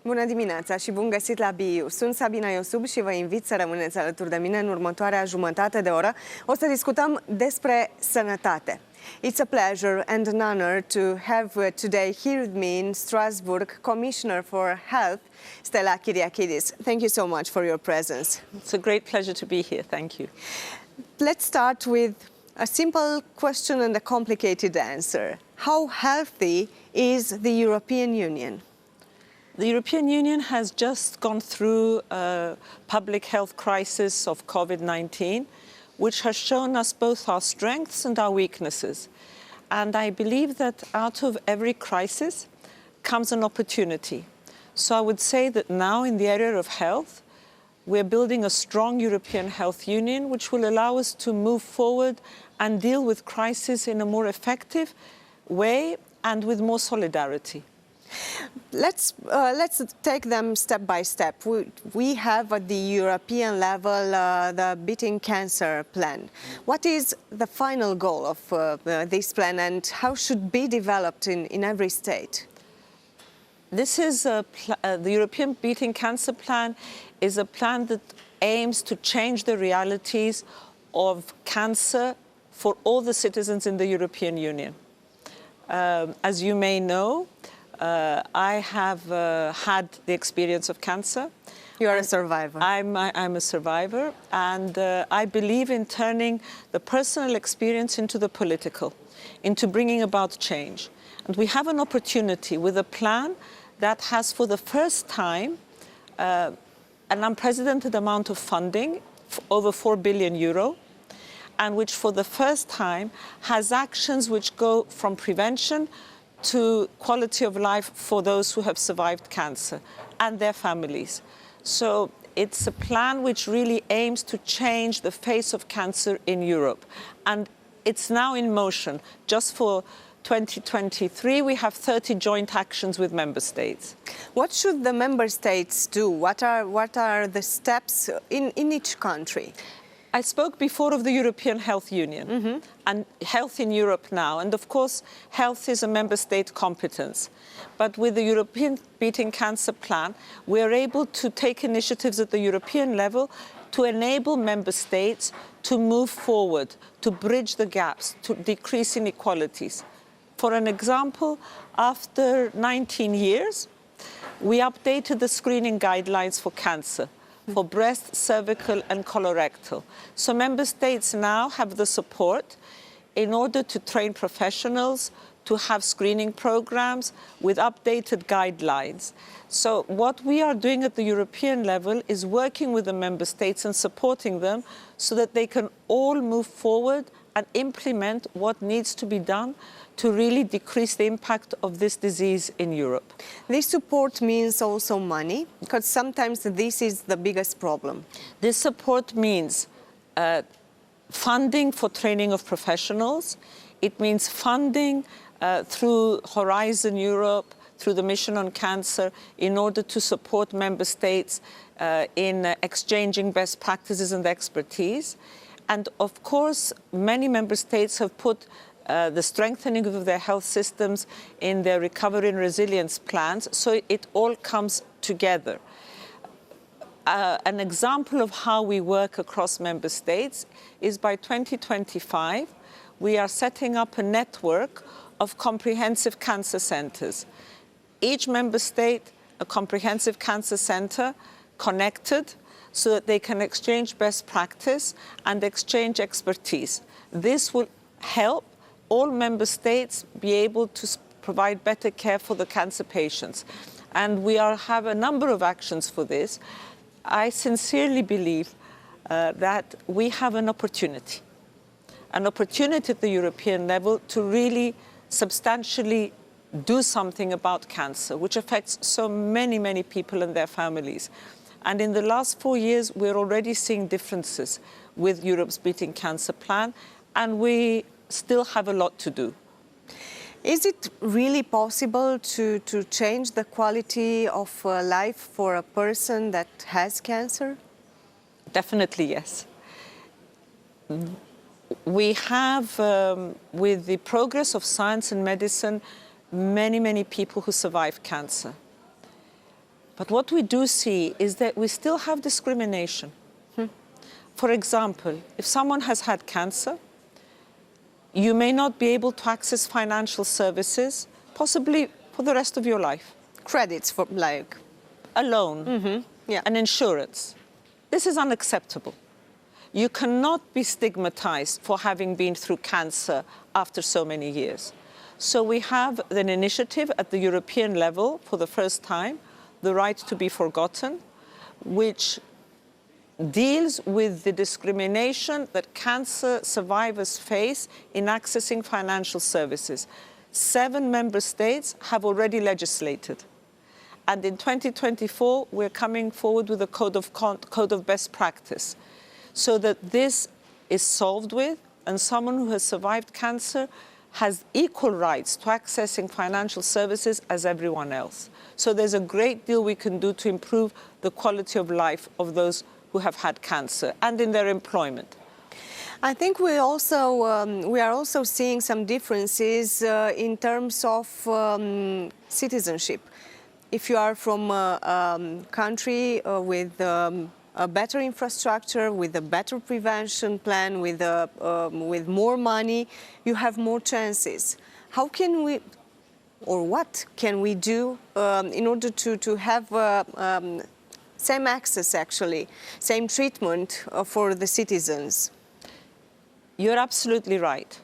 Bună dimineața și bun găsit la BU. Sunt Sabina Iosub și vă invit să rămâneți alături de mine în următoarea jumătate de oră. O să discutăm despre sănătate. It's a pleasure and an honor to have today here with me in Strasbourg Commissioner for Health, Stella Kyriakidis. Thank you so much for your presence. It's a great pleasure to be here. Thank you. Let's start with a simple question and a complicated answer. How healthy is the European Union? The European Union has just gone through a public health crisis of COVID-19, which has shown us both our strengths and our weaknesses. And I believe that out of every crisis comes an opportunity. So I would say that now in the area of health, we're building a strong European Health Union, which will allow us to move forward and deal with crises in a more effective way and with more solidarity. Let's take them step by step. We have at the European level the Beating Cancer plan. What is the final goal of this plan and how should be developed in every state? This is the European Beating Cancer plan is a plan that aims to change the realities of cancer for all the citizens in the European Union. As you may know, I have had the experience of cancer. You are a survivor. I'm a survivor, and I believe in turning the personal experience into the political, into bringing about change. And we have an opportunity with a plan that has for the first time an unprecedented amount of funding, over 4 billion euro, and which for the first time has actions which go from prevention to quality of life for those who have survived cancer and their families. So it's a plan which really aims to change the face of cancer in Europe. And it's now in motion. Just for 2023, we have 30 joint actions with member states. What should the member states do? What are the steps in each country? I spoke before of the European Health Union and health in Europe now. And of course, health is a member state competence. But with the European Beating Cancer plan, we are able to take initiatives at the European level to enable member states to move forward, to bridge the gaps, to decrease inequalities. For an example, after 19 years, we updated the screening guidelines for cancer, for breast, cervical and colorectal. So member states now have the support in order to train professionals, to have screening programs with updated guidelines. So what we are doing at the European level is working with the member states and supporting them so that they can all move forward and implement what needs to be done to really decrease the impact of this disease in Europe. This support means also money, because sometimes this is the biggest problem. This support means funding for training of professionals. It means funding through Horizon Europe, through the Mission on Cancer, in order to support member states in exchanging best practices and expertise. And of course, many member states have put the strengthening of their health systems in their recovery and resilience plans, so it all comes together. An example of how we work across member states is by 2025, we are setting up a network of comprehensive cancer centers. Each member state, a comprehensive cancer center, connected, so that they can exchange best practice and exchange expertise. This will help all member states be able to provide better care for the cancer patients. And we have a number of actions for this. I sincerely believe that we have an opportunity at the European level to really substantially do something about cancer, which affects so many, many people and their families. And in the last 4 years, we're already seeing differences with Europe's Beating Cancer plan, and we still have a lot to do. Is it really possible to change the quality of life for a person that has cancer? Definitely, yes. We have, with the progress of science and medicine, many people who survive cancer. But what we do see is that we still have discrimination. For example, if someone has had cancer, you may not be able to access financial services, possibly for the rest of your life. Credits for like A loan, yeah. an insurance. This is unacceptable. You cannot be stigmatized for having been through cancer after so many years. So we have an initiative at the European level for the first time, the right to be forgotten, which deals with the discrimination that cancer survivors face in accessing financial services. 7 member states have already legislated. And in 2024, we're coming forward with a code of best practice so that this is solved with, and someone who has survived cancer has equal rights to accessing financial services as everyone else. So there's a great deal we can do to improve the quality of life of those who have had cancer and in their employment. I think we are also seeing some differences in terms of citizenship. If you are from a country with a better infrastructure, with a better prevention plan, with more money, you have more chances. How can we, or what can we do in order to have same access, actually, same treatment for the citizens? You're absolutely right.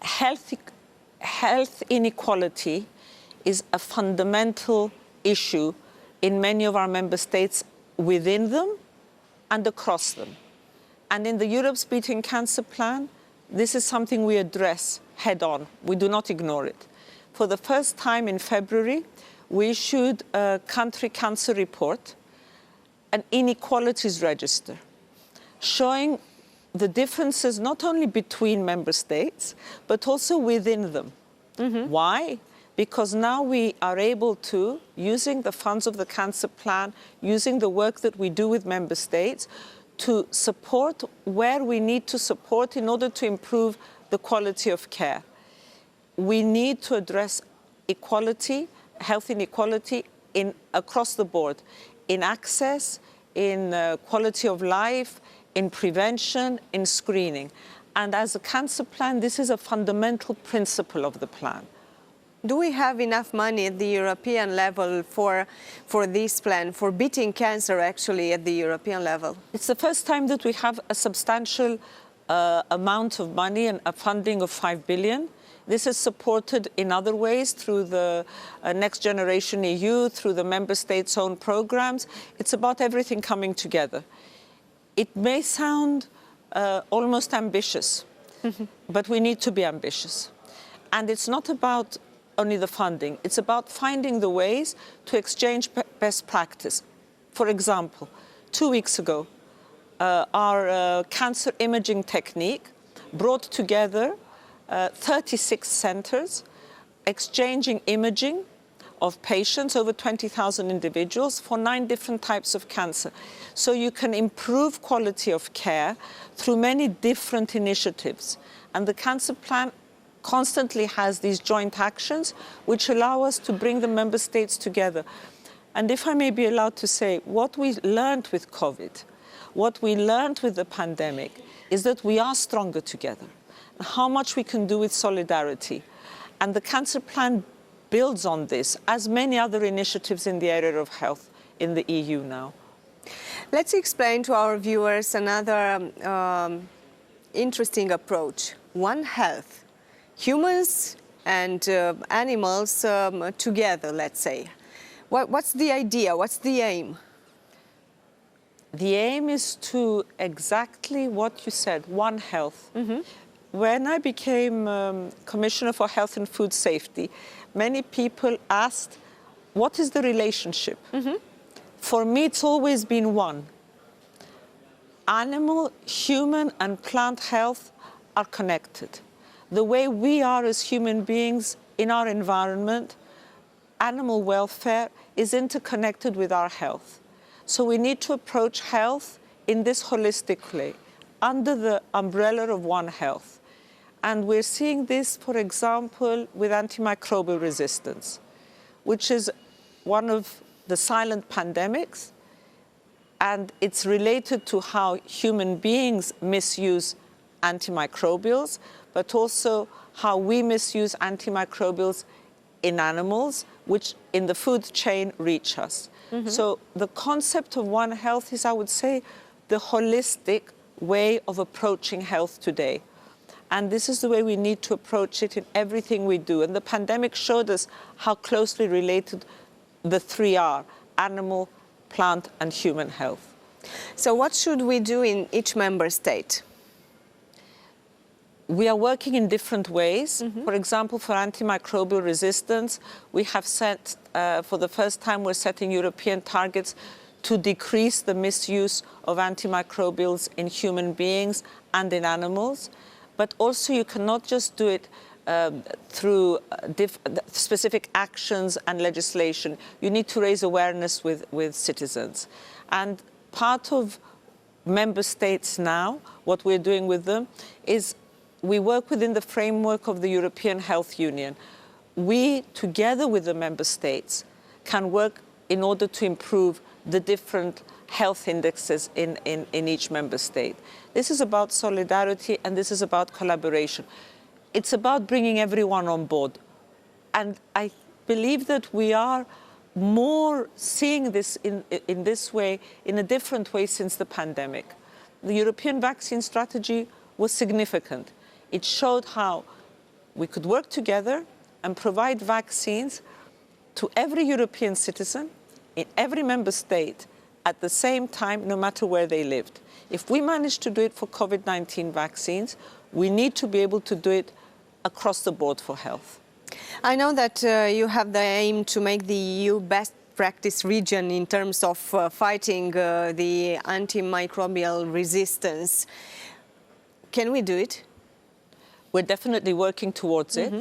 Health inequality is a fundamental issue in many of our member states, within them and across them. And in the Europe's Beating Cancer Plan, this is something we address head on. We do not ignore it. For the first time in February, we issued a country cancer report, an inequalities register, showing the differences not only between member states, but also within them. Why? Because now we are able to, using the funds of the cancer plan, using the work that we do with member states, to support where we need to support in order to improve the quality of care. We need to address equality, health inequality across the board, in access, in quality of life, in prevention, in screening. And as a cancer plan, this is a fundamental principle of the plan. Do we have enough money at the European level for this plan, for beating cancer actually at the European level? It's the first time that we have a substantial amount of money and a funding of 5 billion. This is supported in other ways through the Next Generation EU, through the member states' own programs. It's about everything coming together. It may sound almost ambitious, but we need to be ambitious. And it's not about only the funding. It's about finding the ways to exchange best practice. For example, 2 weeks ago, our cancer imaging technique brought together 36 centers, exchanging imaging of patients, over 20,000 individuals, for 9 different types of cancer. So you can improve quality of care through many different initiatives. And the cancer plan constantly has these joint actions which allow us to bring the member states together. And if I may be allowed to say, what we learned with COVID, what we learned with the pandemic, is that we are stronger together. How much we can do with solidarity. And the cancer plan builds on this, as many other initiatives in the area of health in the EU now. Let's explain to our viewers another interesting approach. One Health. Humans and animals together, let's say. What's the idea? What's the aim? The aim is to exactly what you said, One Health. When I became Commissioner for Health and Food Safety, many people asked, what is the relationship? For me, it's always been one. Animal, human, and plant health are connected. The way we are as human beings in our environment, animal welfare is interconnected with our health. So we need to approach health in this holistic way, under the umbrella of One Health. And we're seeing this, for example, with antimicrobial resistance, which is one of the silent pandemics, and it's related to how human beings misuse antimicrobials, but also how we misuse antimicrobials in animals, which in the food chain reach us. So the concept of One Health is, I would say, the holistic way of approaching health today. And this is the way we need to approach it in everything we do. And the pandemic showed us how closely related the three are: animal, plant, and human health. So what should we do in each member state? We are working in different ways. For example, for antimicrobial resistance, we have set, for the first time, we're setting European targets to decrease the misuse of antimicrobials in human beings and in animals. But also you cannot just do it through specific actions and legislation. You need to raise awareness with citizens. And part of member states now, what we're doing with them, is we work within the framework of the European Health Union. We, together with the member states, can work in order to improve the different health indexes in each member state. This is about solidarity, and this is about collaboration. It's about bringing everyone on board. And I believe that we are more seeing this in this way, in a different way since the pandemic. The European vaccine strategy was significant. It showed how we could work together and provide vaccines to every European citizen in every member state at the same time, no matter where they lived. If we manage to do it for COVID-19 vaccines, we need to be able to do it across the board for health. I know that you have the aim to make the EU best practice region in terms of fighting the antimicrobial resistance. Can we do it? We're definitely working towards it.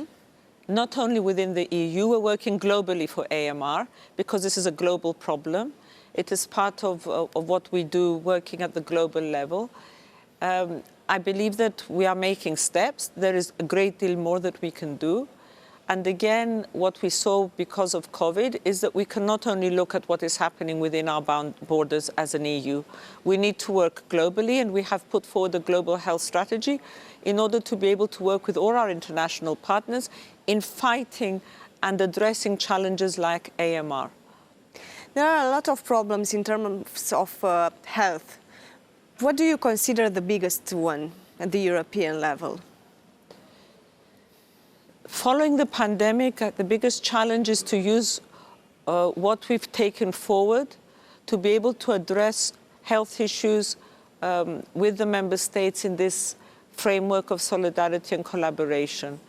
Not only within the EU, we're working globally for AMR, because this is a global problem. It is part of what we do working at the global level. I believe that we are making steps. There is a great deal more that we can do. And again, what we saw because of COVID is that we can not only look at what is happening within our borders as an EU. We need to work globally, and we have put forward a global health strategy in order to be able to work with all our international partners in fighting and addressing challenges like AMR. There are a lot of problems in terms of health. What do you consider the biggest one at the European level? Following the pandemic, the biggest challenge is to use what we've taken forward to be able to address health issues with the member states in this framework of solidarity and collaboration.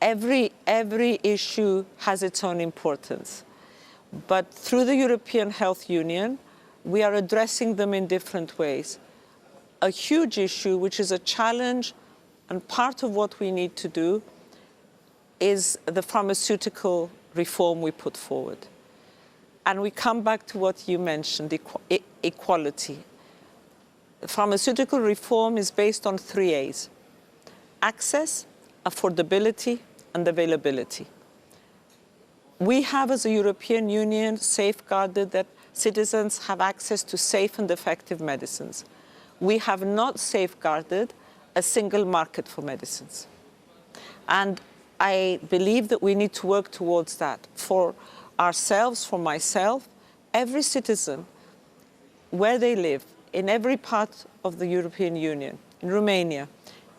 Every issue has its own importance, but through the European Health Union, we are addressing them in different ways. A huge issue, which is a challenge, and part of what we need to do, is the pharmaceutical reform we put forward. And we come back to what you mentioned, equality. The pharmaceutical reform is based on 3 A's: access, affordability, and availability. We have, as a European Union, safeguarded that citizens have access to safe and effective medicines. We have not safeguarded a single market for medicines. And I believe that we need to work towards that. For ourselves, for myself, every citizen, where they live, in every part of the European Union, in Romania,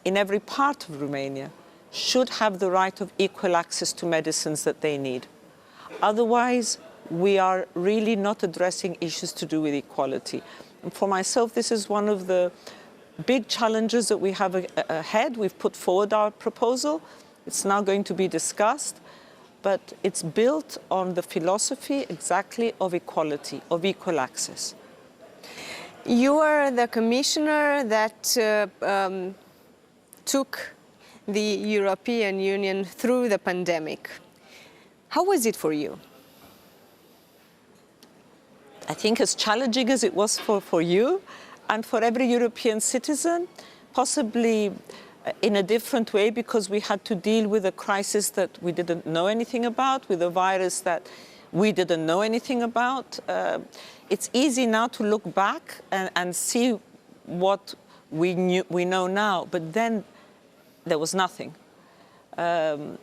in every part of Romania, should have the right of equal access to medicines that they need. Otherwise, we are really not addressing issues to do with equality. And for myself, this is one of the big challenges that we have ahead. We've put forward our proposal. It's now going to be discussed, but it's built on the philosophy exactly of equality, of equal access. You are the commissioner that took the European Union through the pandemic. How was it for you? I think as challenging as it was for you and for every European citizen, possibly in a different way, because we had to deal with a crisis that we didn't know anything about, with a virus that we didn't know anything about. It's easy now to look back and see what we know now, but then there was nothing. But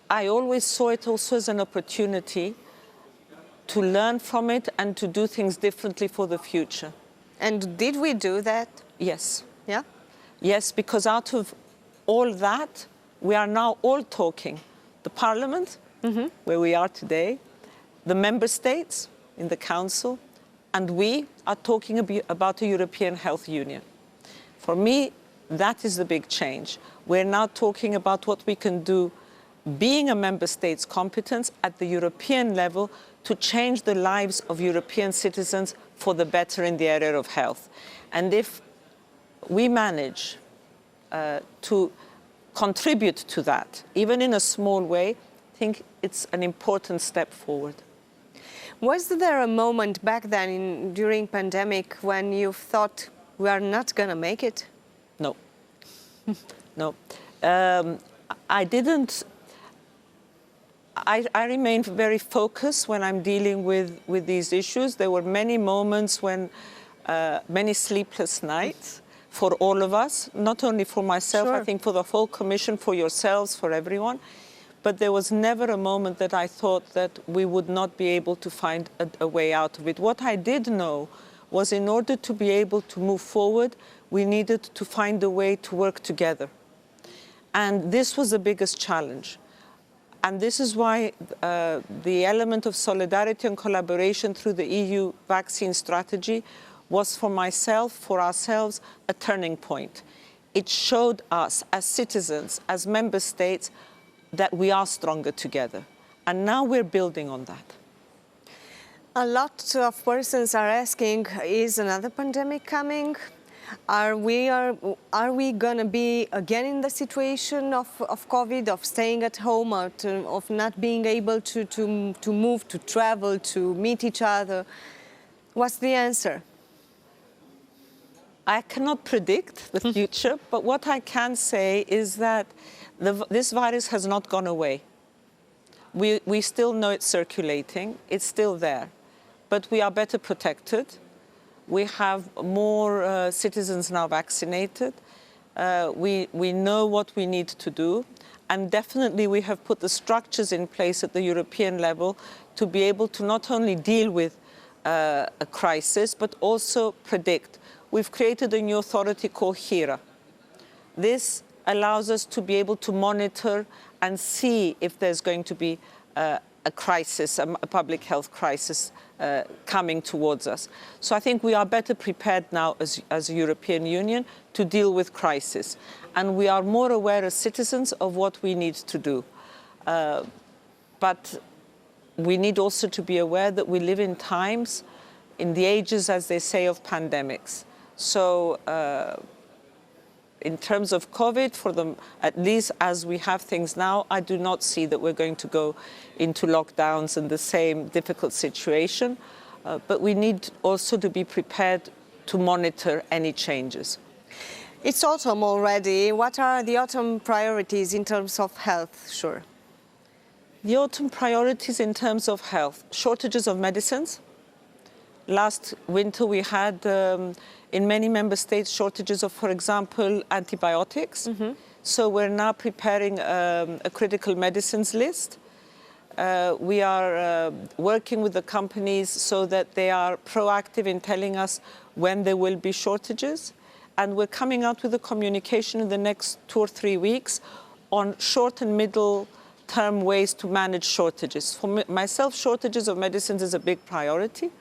I always saw it also as an opportunity to learn from it and to do things differently for the future. And did we do that? Yes. Yeah? Yes, because out of all that, we are now all talking. The Parliament, where we are today, the Member States in the Council, and we are talking about a European Health Union. For me, that is the big change. We're now talking about what we can do, being a Member State's competence at the European level, to change the lives of European citizens for the better in the area of health. And if we manage to contribute to that, even in a small way, I think it's an important step forward. Was there a moment back then during pandemic when you thought we are not going to make it? No. No. I didn't. I remained very focused when I'm dealing with these issues. There were many moments when, many sleepless nights for all of us, not only for myself, I think for the whole Commission, for yourselves, for everyone. But there was never a moment that I thought that we would not be able to find a way out of it. What I did know was in order to be able to move forward, we needed to find a way to work together. And this was the biggest challenge. And this is why the element of solidarity and collaboration through the EU vaccine strategy was for myself, for ourselves, a turning point. It showed us as citizens, as member states, that we are stronger together. And now we're building on that. A lot of persons are asking, is another pandemic coming? Are we going to be again in the situation of COVID, of staying at home, or of not being able to move, to travel, to meet each other? What's the answer? I cannot predict the future, but what I can say is that this virus has not gone away. We still know it's circulating, it's still there, but we are better protected. We have more citizens now vaccinated. We know what we need to do. And definitely we have put the structures in place at the European level to be able to not only deal with a crisis, but also predict. We've created a new authority called HERA. This allows us to be able to monitor and see if there's going to be a crisis, a public health crisis coming towards us. So I think we are better prepared now as a European Union to deal with crisis. And we are more aware as citizens of what we need to do. But we need also to be aware that we live in times, in the ages, as they say, of pandemics. So in terms of COVID, at least as we have things now, I do not see that we're going to go into lockdowns in the same difficult situation. But we need also to be prepared to monitor any changes. It's autumn already. What are the autumn priorities in terms of health? Sure. The autumn priorities in terms of health: shortages of medicines. Last winter we had, in many member states, shortages of, for example, antibiotics. So we're now preparing a critical medicines list. We are working with the companies so that they are proactive in telling us when there will be shortages. And we're coming out with a communication in the next 2 or 3 weeks on short and middle term ways to manage shortages. For myself, shortages of medicines is a big priority.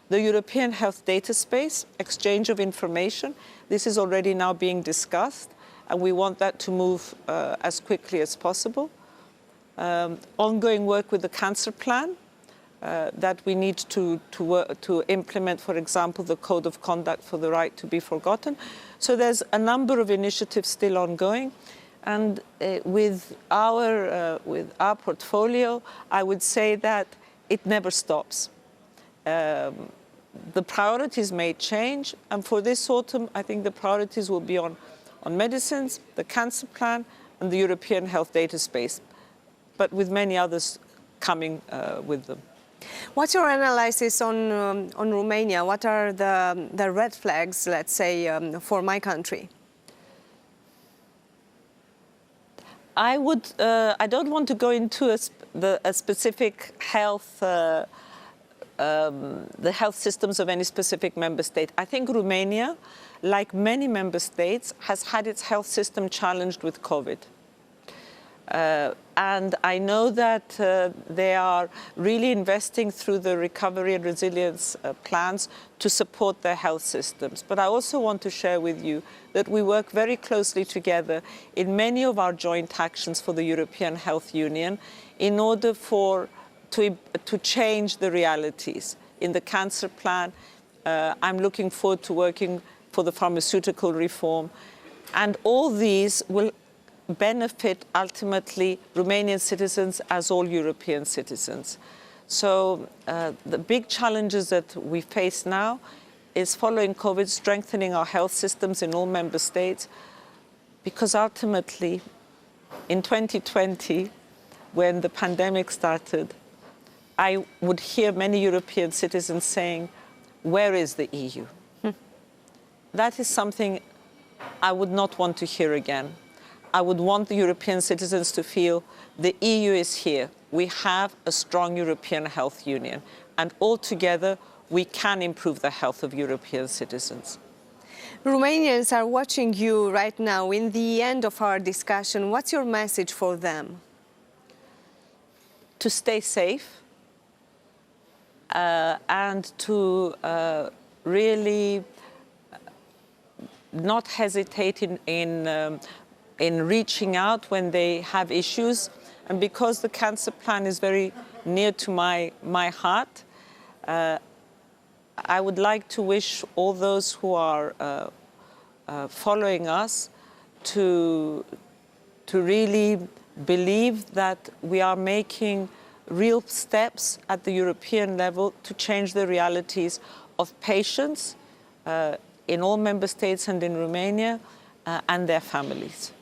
The European health data space, exchange of information, this is already now being discussed, and we want that to move as quickly as possible. Ongoing work with the cancer plan that we need to implement, for example, the code of conduct for the right to be forgotten. So there's a number of initiatives still ongoing. And with our portfolio, I would say that it never stops. The priorities may change, and for this autumn, I think the priorities will be on medicines, the cancer plan, and the European health data space, but with many others coming with them. What's your analysis on Romania? What are the red flags, let's say, for my country? I don't want to go into a specific health, the health systems of any specific member state. I think Romania, like many member states, has had its health system challenged with COVID. And I know that they are really investing through the recovery and resilience plans to support their health systems. But I also want to share with you that we work very closely together in many of our joint actions for the European Health Union in order to change the realities. In the cancer plan, I'm looking forward to working for the pharmaceutical reform. And all these will benefit ultimately Romanian citizens as all European citizens. So the big challenges that we face now is following COVID, strengthening our health systems in all member states, because ultimately in 2020, when the pandemic started, I would hear many European citizens saying, "Where is the EU?" That is something I would not want to hear again. I would want the European citizens to feel the EU is here. We have a strong European Health Union, and all together we can improve the health of European citizens. Romanians are watching you right now. In the end of our discussion, what's your message for them? To stay safe and to really not hesitate in reaching out when they have issues. And because the cancer plan is very near to my heart, I would like to wish all those who are following us to really believe that we are making real steps at the European level to change the realities of patients in all member states and in Romania and their families.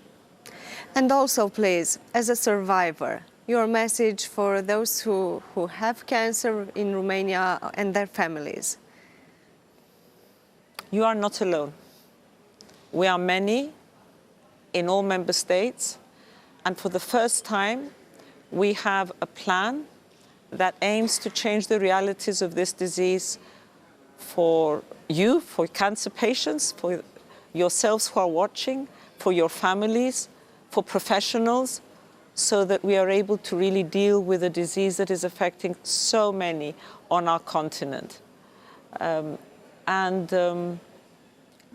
And also, please, as a survivor, your message for those who have cancer in Romania and their families. You are not alone. We are many in all member states, and for the first time, we have a plan that aims to change the realities of this disease for you, for cancer patients, for yourselves who are watching, for your families, for professionals, so that we are able to really deal with a disease that is affecting so many on our continent.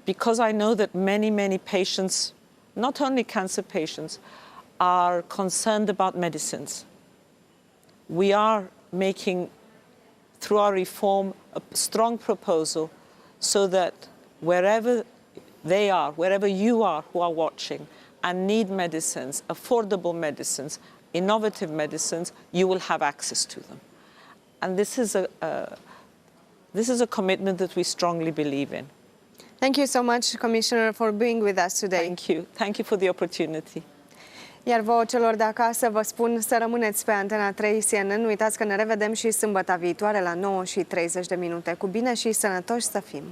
Because I know that many patients, not only cancer patients, are concerned about medicines. We are making, through our reform, a strong proposal so that wherever they are, wherever you are who are watching and need medicines, affordable medicines, innovative medicines, you will have access to them. And this is a commitment that we strongly believe in. Thank you so much, Commissioner, for being with us today. Thank you. Thank you for the opportunity. Iar vouă celor de acasă vă spun să rămâneți pe Antena 3 CNN. Nu uitați că ne revedem și sâmbătă viitoare la 9:30. Cu bine și sănătoși să fim!